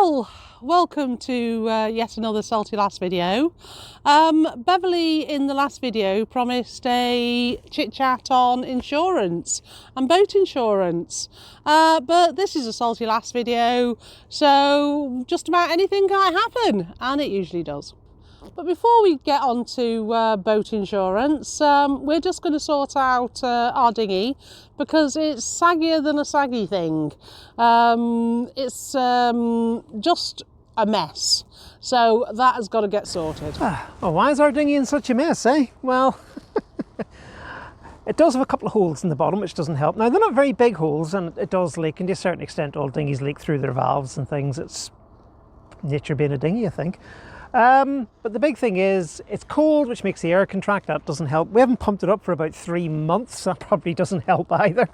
Well, welcome to yet another Salty Lass video. Beverly in the last video promised a chit chat on insurance and boat insurance, but this is a Salty Lass video, so just about anything can happen, and it usually does. But before we get on to boat insurance, we're just going to sort out our dinghy because it's saggier than a saggy thing. It's just a mess, so that has got to get sorted. Well, why is our dinghy in such a mess, eh? Well, it does have a couple of holes in the bottom, which doesn't help. Now, they're not very big holes, and it does leak, and to a certain extent all dinghies leak through their valves and things. It's nature being a dinghy, I think. But the big thing is it's cold, which makes the air contract. That doesn't help. We haven't pumped it up for about 3 months. That probably doesn't help either.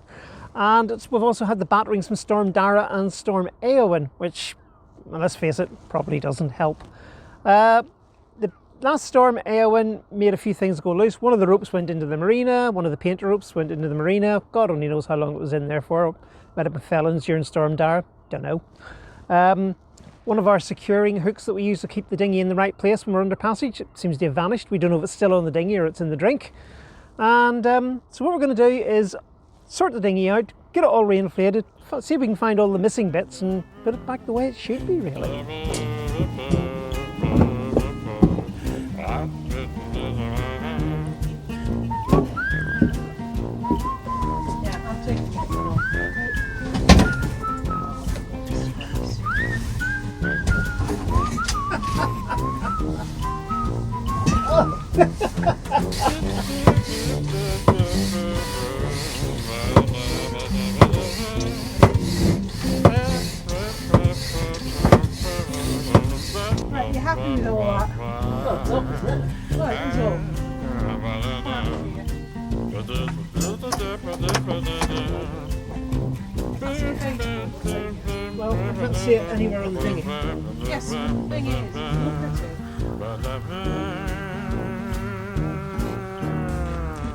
And we've also had the batterings from Storm Dara and Storm Eowyn, which, well, let's face it, probably doesn't help. The last storm, Eowyn, made a few things go loose. One of the ropes went into the marina. One of the painter ropes went into the marina. God only knows how long it was in there for. Might have been felons during Storm Dara. Don't know. One of our securing hooks that we use to keep the dinghy in the right place when we're under passage, it seems to have vanished. We don't know if it's still on the dinghy or it's in the drink. And so what we're going to do is sort the dinghy out, get it all reinflated, see if we can find all the missing bits and put it back the way it should be, really. Right, you happy with all that? Well, it's up, isn't it? Right, it's all. Well, I can't see it anywhere on the dinghy. Yes, the thing is, look at it.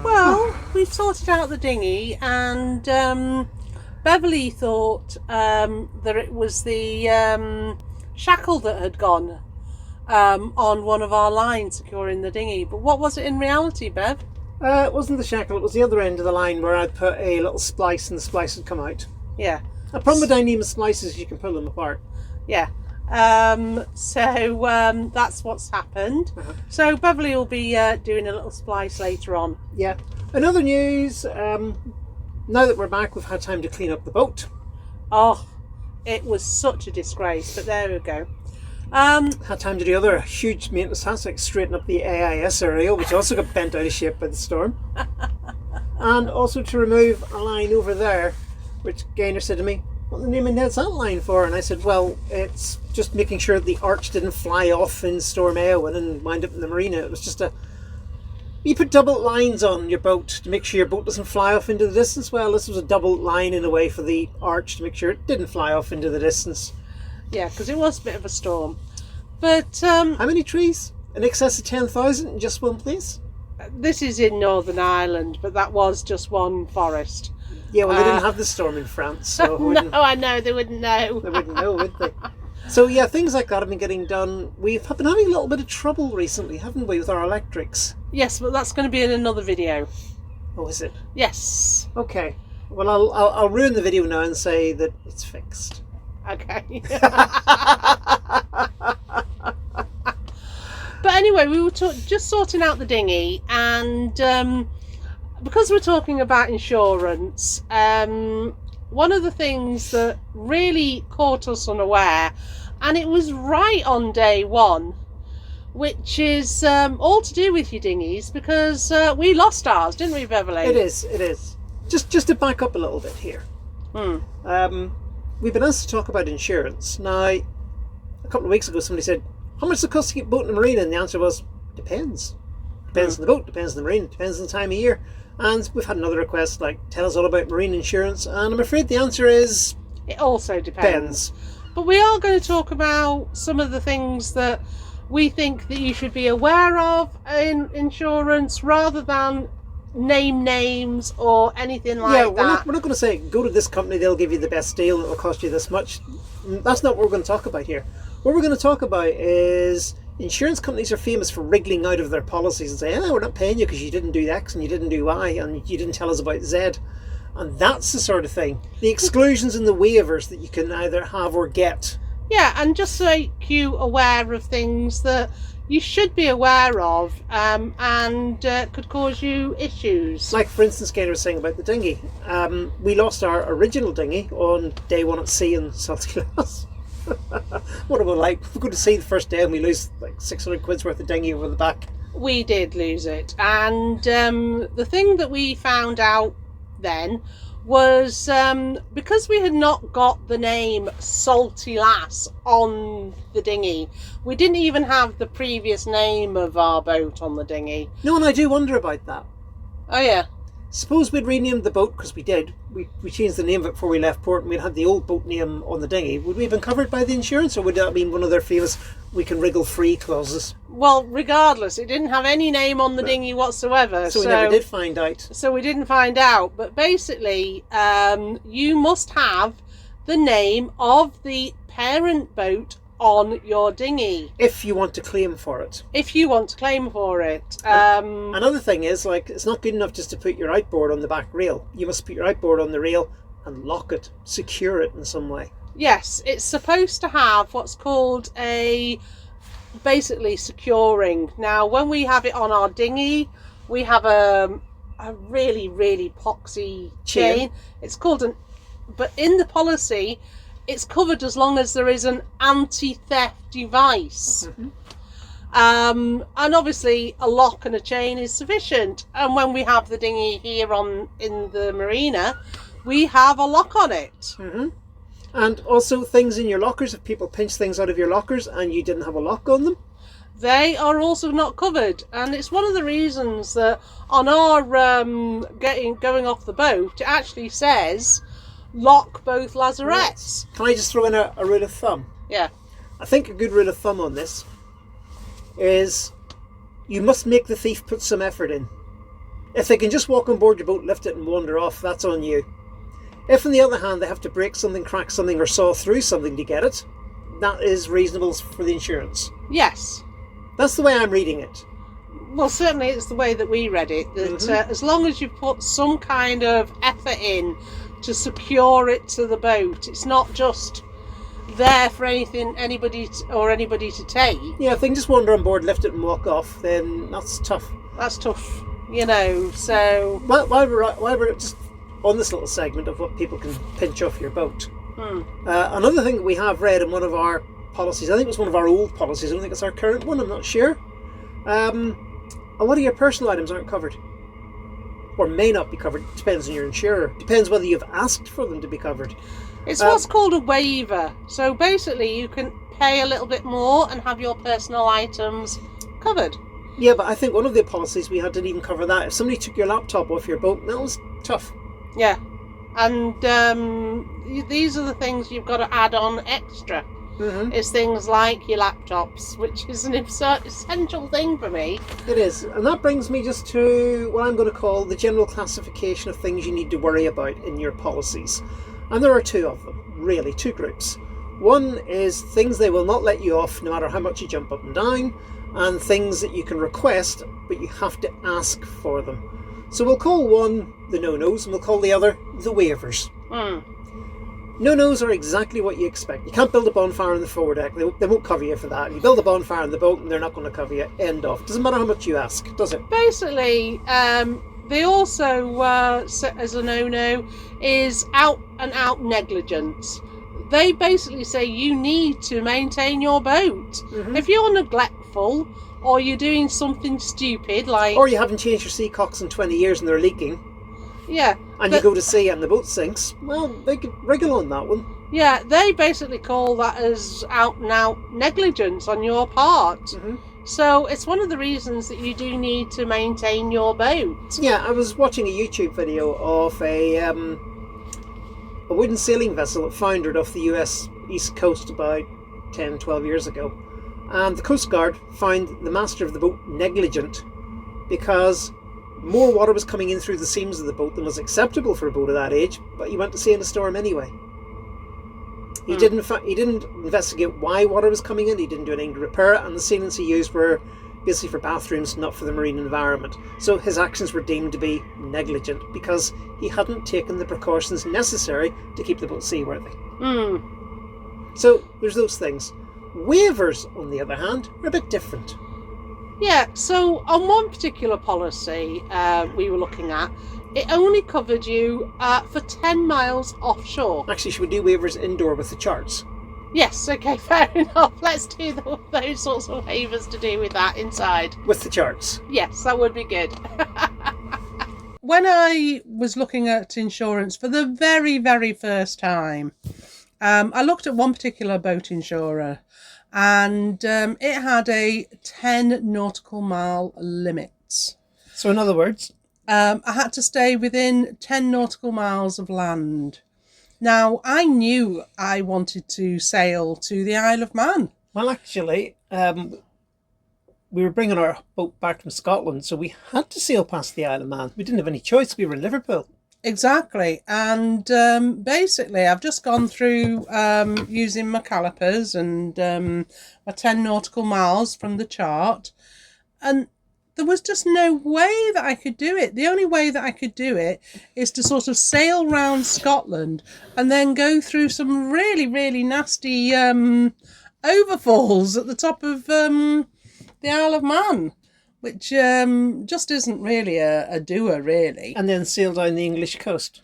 Well, we've sorted out the dinghy, and Beverly thought that it was the shackle that had gone on one of our lines securing the dinghy. But what was it in reality, Bev? It wasn't the shackle, it was the other end of the line where I'd put a little splice and the splice had come out. Yeah. The problem with Dyneema splices is you can pull them apart. Yeah. So that's what's happened. So Beverly will be doing a little splice later on. Yeah. In other news, now that we're back, we've had time to clean up the boat. Oh, it was such a disgrace, but there we go. Had time to do other huge maintenance tasks, like straighten up the AIS area, which also got bent out of shape by the storm. And also to remove a line over there, which Gaynor said to me, what the name of Ned's that line for? And I said, well, it's just making sure that the arch didn't fly off in Storm Eowyn and wind up in the marina. It was just you put double lines on your boat to make sure your boat doesn't fly off into the distance. Well, this was a double line in a way for the arch to make sure it didn't fly off into the distance. Yeah, because it was a bit of a storm. But how many trees? In excess of 10,000 in just one place? This is in Northern Ireland, but that was just one forest. Yeah, well, they didn't have the storm in France, so no, I know, they wouldn't know. They wouldn't know, would they? So yeah, things like that have been getting done. We've been having a little bit of trouble recently, haven't we, with our electrics? Yes, but that's going to be in another video. Oh, is it? Yes. Okay. Well, I'll ruin the video now and say that it's fixed. Okay. But anyway, we were just sorting out the dinghy, and because we're talking about insurance, one of the things that really caught us unaware, and it was right on day one, which is all to do with your dinghies, because we lost ours, didn't we, Beverly? It is. Just to back up a little bit here. We've been asked to talk about insurance. Now, a couple of weeks ago somebody said, how much does it cost to keep a boat in the marina? And the answer was, depends. Depends on the boat, depends on the marina, depends on the time of year. And we've had another request, like, tell us all about marine insurance. And I'm afraid the answer is... it also depends. But we are going to talk about some of the things that we think that you should be aware of in insurance, rather than name names or anything like we're that. We're not going to say, go to this company, they'll give you the best deal, it'll cost you this much. That's not what we're going to talk about here. What we're going to talk about is insurance companies are famous for wriggling out of their policies and saying, we're not paying you because you didn't do X and you didn't do Y and you didn't tell us about Z. And that's the sort of thing. The exclusions and the waivers that you can either have or get. Yeah, and just to make you aware of things that you should be aware of and could cause you issues. Like, for instance, Gaynor was saying about the dinghy. We lost our original dinghy on day one at sea in Salty Glass. What am I like? We go to sea the first day and we lose like 600 quid's worth of dinghy over the back. We did lose it. And the thing that we found out then was because we had not got the name Salty Lass on the dinghy, we didn't even have the previous name of our boat on the dinghy. No, and I do wonder about that. Oh yeah. Suppose we'd renamed the boat, because we did. We changed the name of it before we left port and we'd had the old boat name on the dinghy. Would we have been covered by the insurance, or would that have been one of their famous we can wriggle free clauses? Well, regardless, it didn't have any name on the dinghy whatsoever. So we never did find out. So we didn't find out. But basically, you must have the name of the parent boat on your dinghy. If you want to claim for it. If you want to claim for it. Another thing is, like, it's not good enough just to put your outboard on the back rail. You must put your outboard on the rail and lock it, secure it in some way. Yes, it's supposed to have what's called basically securing. Now, when we have it on our dinghy, we have a really, really poxy chain. It's called but in the policy, it's covered as long as there is an anti-theft device. Mm-hmm. And obviously a lock and a chain is sufficient. And when we have the dinghy here in the marina, we have a lock on it. Mm-hmm. And also things in your lockers, if people pinch things out of your lockers and you didn't have a lock on them, they are also not covered. And it's one of the reasons that on our going off the boat, it actually says lock both lazarettes. Can I just throw in a rule of thumb? Yeah. I think a good rule of thumb on this is you must make the thief put some effort in. If they can just walk on board your boat, lift it and wander off, that's on you. If on the other hand they have to break something, crack something or saw through something to get it, that is reasonable for the insurance. Yes. That's the way I'm reading it. Well, certainly it's the way that we read it, that as long as you put some kind of effort in to secure it to the boat, it's not just there for anybody to take. Yeah, if they can just wander on board, lift it and walk off, then that's tough. That's tough, you know, so... While we're just on this little segment of what people can pinch off your boat, another thing that we have read in one of our policies, I think it was one of our old policies, I don't think it's our current one, I'm not sure, a lot of your personal items aren't covered. Or may not be covered, depends on your insurer. Depends whether you've asked for them to be covered. It's what's called a waiver. So basically you can pay a little bit more and have your personal items covered. Yeah, but I think one of the policies we had didn't even cover that. If somebody took your laptop off your boat, that was tough. Yeah. And these are the things you've got to add on extra. Mm-hmm. Is things like your laptops, which is an essential thing for me. It is, and that brings me just to what I'm going to call the general classification of things you need to worry about in your policies. And there are two of them, really, two groups. One is things they will not let you off no matter how much you jump up and down, and things that you can request, but you have to ask for them. So we'll call one the no-nos, and we'll call the other the waivers. No-nos are exactly what you expect. You can't build a bonfire on the forward deck. They won't cover you for that. You build a bonfire on the boat and they're not going to cover you. End of. Doesn't matter how much you ask, does it? Basically, they also, set as a no-no, is out-and-out negligence. They basically say you need to maintain your boat. Mm-hmm. If you're neglectful or you're doing something stupid like... Or you haven't changed your sea cocks in 20 years and they're leaking. Yeah. And you go to sea and the boat sinks, well, they could wriggle on that one. Yeah, they basically call that as out-and-out negligence on your part. Mm-hmm. So it's one of the reasons that you do need to maintain your boat. Yeah, I was watching a YouTube video of a wooden sailing vessel that foundered off the US East Coast about 10, 12 years ago. And the Coast Guard found the master of the boat negligent because more water was coming in through the seams of the boat than was acceptable for a boat of that age, but he went to sea in a storm anyway. He didn't investigate why water was coming in. He didn't do anything to repair it, and the sealants he used were basically for bathrooms, not for the marine environment. So his actions were deemed to be negligent because he hadn't taken the precautions necessary to keep the boat seaworthy. So there's those things. Waivers, on the other hand, are a bit different. Yeah, so on one particular policy we were looking at, it only covered you for 10 miles offshore. Actually, should we do waivers indoor with the charts? Yes, okay, fair enough. Let's do those sorts of waivers to do with that inside. With the charts? Yes, that would be good. When I was looking at insurance for the very, very first time, I looked at one particular boat insurer, and it had a 10 nautical mile limit. So in other words? I had to stay within 10 nautical miles of land. Now, I knew I wanted to sail to the Isle of Man. Well, actually, we were bringing our boat back from Scotland, so we had to sail past the Isle of Man. We didn't have any choice. We were in Liverpool. Exactly. And basically, I've just gone through using my calipers and my 10 nautical miles from the chart. And there was just no way that I could do it. The only way that I could do it is to sort of sail round Scotland and then go through some really, really nasty overfalls at the top of the Isle of Man, which just isn't really a doer, really. And then sail down the English coast.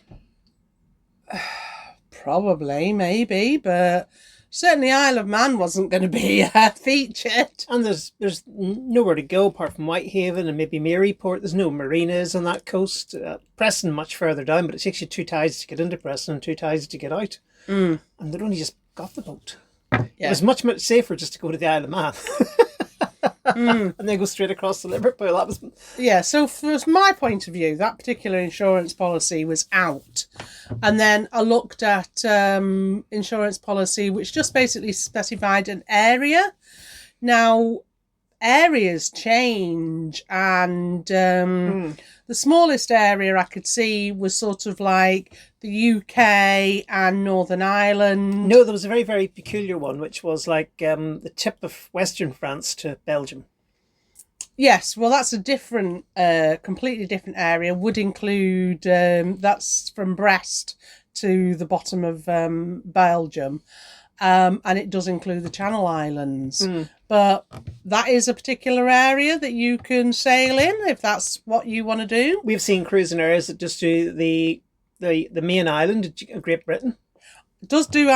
Probably, maybe, but certainly Isle of Man wasn't going to be featured. And there's nowhere to go apart from Whitehaven and maybe Maryport. There's no marinas on that coast. Preston much further down, but it takes you 2 tides to get into Preston and 2 tides to get out. And they'd only just got the boat. Yeah. It was much, much safer just to go to the Isle of Man. And then go straight across to Liverpool. That was... Yeah, so from my point of view, that particular insurance policy was out. And then I looked at insurance policy, which just basically specified an area. Now, areas change, and the smallest area I could see was sort of like the UK and Northern Ireland. No, there was a very, very peculiar one, which was like the tip of Western France to Belgium. Yes, well, that's a different, completely different area. Would include, that's from Brest to the bottom of Belgium. And it does include the Channel Islands. But that is a particular area that you can sail in if that's what you want to do. We've seen cruising areas that just do the main island of Great Britain. It does do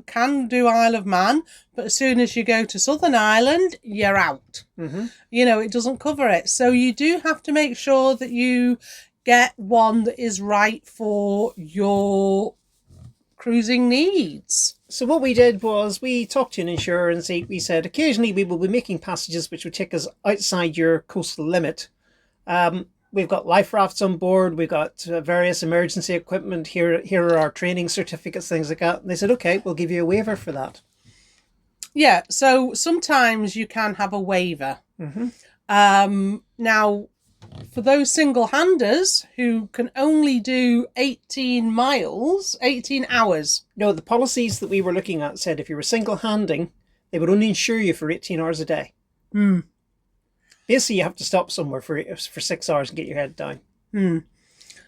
can do Isle of Man, but as soon as you go to Southern Ireland, you're out. You know, it doesn't cover it. So you do have to make sure that you get one that is right for your cruising needs. So what we did was we talked to an insurer and we said occasionally we will be making passages which would take us outside your coastal limit. We've got life rafts on board. We've got various emergency equipment. Here are our training certificates, things like that. And they said, okay, we'll give you a waiver for that. Yeah, so sometimes you can have a waiver. Now, for those single-handers who can only do 18 hours. No, the policies that we were looking at said if you were single-handing, they would only insure you for 18 hours a day. Basically, you have to stop somewhere for 6 hours and get your head down.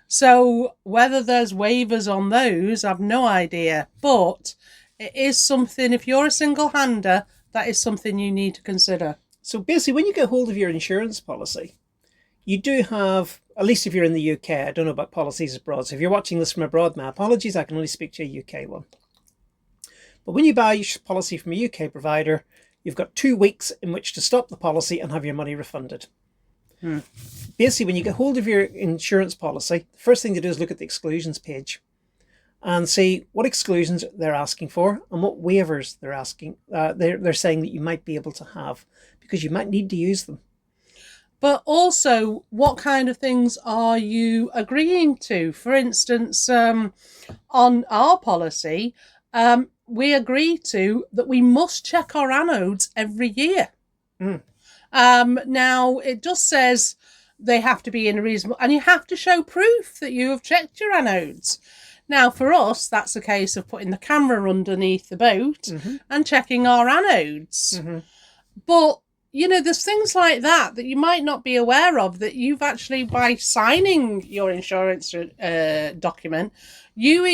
So whether there's waivers on those, I've no idea. But it is something, if you're a single-hander, that is something you need to consider. So basically, when you get hold of your insurance policy, you do have, at least if you're in the UK, I don't know about policies abroad. So if you're watching this from abroad, my apologies, I can only speak to a UK one. But when you buy your policy from a UK provider, you've got 2 weeks in which to stop the policy and have your money refunded. Basically, when you get hold of your insurance policy, the first thing to do is look at the exclusions page and see what exclusions they're asking for and what waivers they're asking. They're saying that you might be able to have because you might need to use them. But also, what kind of things are you agreeing to? For instance, on our policy, we agree to that we must check our anodes every year. Now, it just says they have to be in a reasonable, and you have to show proof that you have checked your anodes. Now, for us, that's a case of putting the camera underneath the boat and checking our anodes. But, you know, there's things like that you might not be aware of, that you've actually, by signing your insurance document, you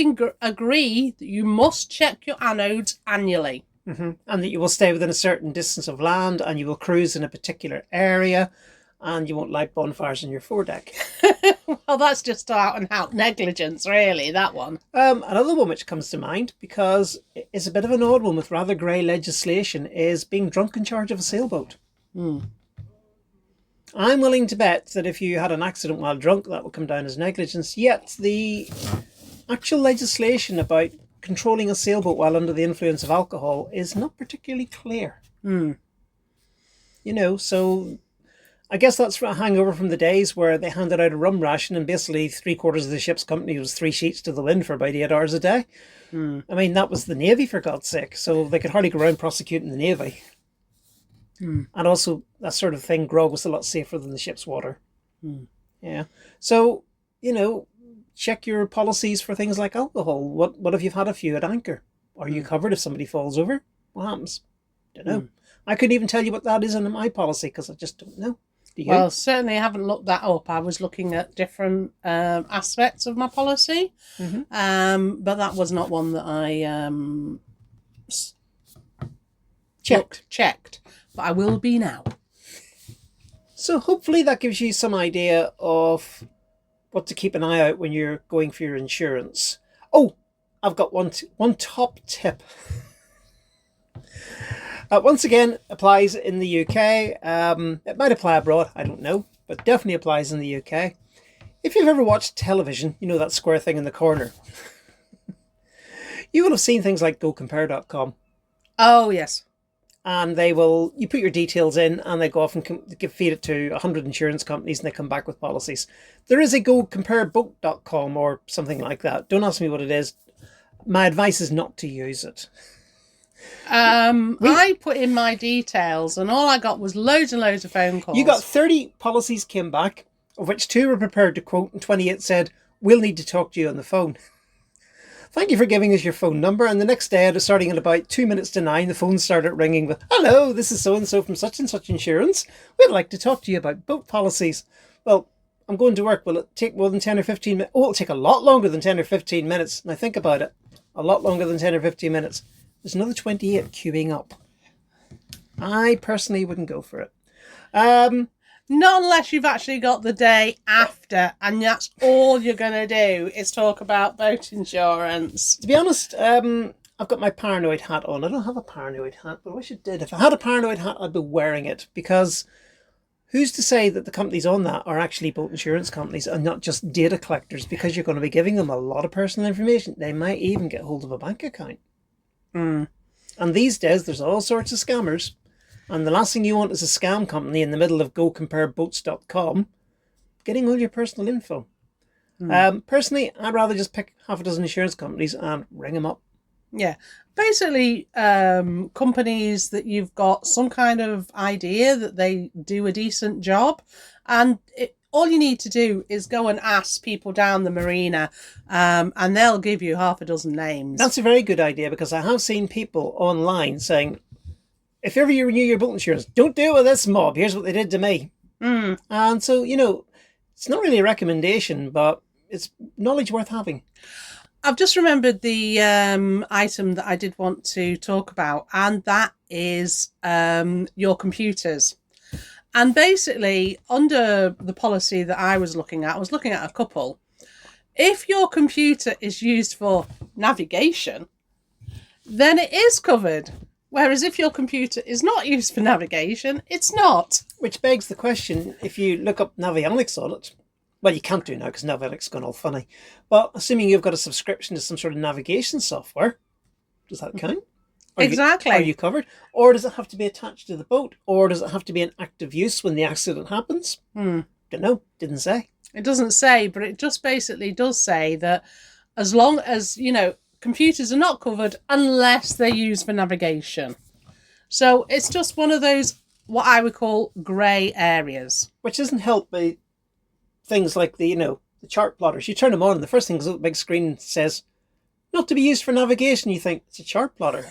agree that you must check your anodes annually. And that you will stay within a certain distance of land, and you will cruise in a particular area, and you won't light bonfires on your foredeck. Well, that's just out and out negligence, really, that one. Another one which comes to mind, because it's a bit of an odd one with rather grey legislation, is being drunk in charge of a sailboat. I'm willing to bet that if you had an accident while drunk, that would come down as negligence. Yet the actual legislation about controlling a sailboat while under the influence of alcohol is not particularly clear. You know, so I guess that's a hangover from the days where they handed out a rum ration and basically 3/4 of the ship's company was 3 sheets to the wind for about 8 hours a day. I mean, that was the Navy, for God's sake, so they could hardly go around prosecuting the Navy. And also, that sort of thing, grog was a lot safer than the ship's water. Yeah. So, you know, check your policies for things like alcohol. What if you've had a few at anchor? Are you covered if somebody falls over? What happens? Don't know. I couldn't even tell you what that is in my policy because I just don't know. Do you? Well, certainly I haven't looked that up. I was looking at different aspects of my policy, but that was not one that I checked. But I will be now. So hopefully that gives you some idea of what to keep an eye out when you're going for your insurance. Oh, I've got one top tip. Once again, applies in the UK. It might apply abroad, I don't know, but definitely applies in the UK. If you've ever watched television, you know that square thing in the corner. You will have seen things like GoCompare.com. Oh, yes. And you put your details in and they go off and feed it to 100 insurance companies and they come back with policies. There is a GoCompareBoat.com or something like that. Don't ask me what it is. My advice is not to use it. I put in my details and all I got was loads and loads of phone calls. You got 30 policies came back, of which 2 were prepared to quote and 28 said, we'll need to talk to you on the phone. Thank you for giving us your phone number. And the next day, starting at about 2 minutes to 9, the phone started ringing with, hello, this is so-and-so from such and such insurance. We'd like to talk to you about boat policies. Well, I'm going to work. Will it take more than 10 or 15 minutes? Oh, it'll take a lot longer than 10 or 15 minutes. Now think about it. A lot longer than 10 or 15 minutes. There's another 28 queuing up. I personally wouldn't go for it. Not unless you've actually got the day after and that's all you're going to do is talk about boat insurance. To be honest, I've got my paranoid hat on. I don't have a paranoid hat, but I wish I did. If I had a paranoid hat, I'd be wearing it, because who's to say that the companies on that are actually boat insurance companies and not just data collectors, because you're going to be giving them a lot of personal information. They might even get hold of a bank account. And these days, there's all sorts of scammers. And the last thing you want is a scam company in the middle of GoCompareBoats.com getting all your personal info. Personally, I'd rather just pick half a dozen insurance companies and ring them up. Yeah. Basically, companies that you've got some kind of idea that they do a decent job. And all you need to do is go and ask people down the marina and they'll give you half a dozen names. That's a very good idea, because I have seen people online saying, if ever you renew your boat insurance, don't do it with this mob. Here's what they did to me. And so, you know, it's not really a recommendation, but it's knowledge worth having. I've just remembered the item that I did want to talk about, and that is your computers. And basically, under the policy that I was looking at a couple. If your computer is used for navigation, then it is covered. Whereas if your computer is not used for navigation, it's not. Which begs the question, if you look up Navionics on it, well, you can't do now because Navionics has gone all funny, but assuming you've got a subscription to some sort of navigation software, does that count? Exactly. Are you covered? Or does it have to be attached to the boat? Or does it have to be in active use when the accident happens? Don't know. Didn't say. It doesn't say, but it just basically does say that as long as, you know, computers are not covered unless they're used for navigation. So it's just one of those, what I would call grey areas. Which isn't helped by things like the chart plotters. You turn them on, and the first thing is a big screen says, "Not to be used for navigation." You think it's a chart plotter.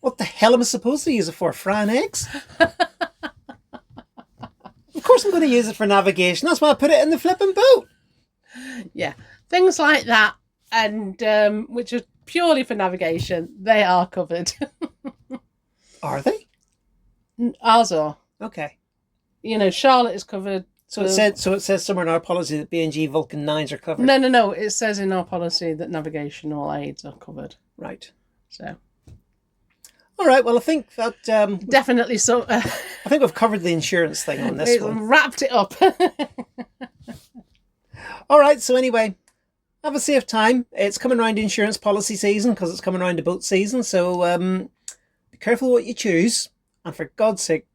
What the hell am I supposed to use it for? Frying eggs? Of course I'm going to use it for navigation. That's why I put it in the flipping boat. Yeah, things like that, and which are purely for navigation, they are covered. Are they? Ours are. Okay. Charlotte is covered. So it says somewhere in our policy that B&G Vulcan 9s are covered. No. It says in our policy that navigational aids are covered. Right. So. All right. Well, I think that definitely so. I think we've covered the insurance thing on this one. Wrapped it up. All right. So anyway, have a safe time. It's coming around insurance policy season because it's coming around to boat season. So be careful what you choose, and for God's sake,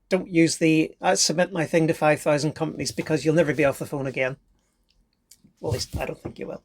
don't use I submit my thing to 5,000 companies, because you'll never be off the phone again. Well, at least I don't think you will.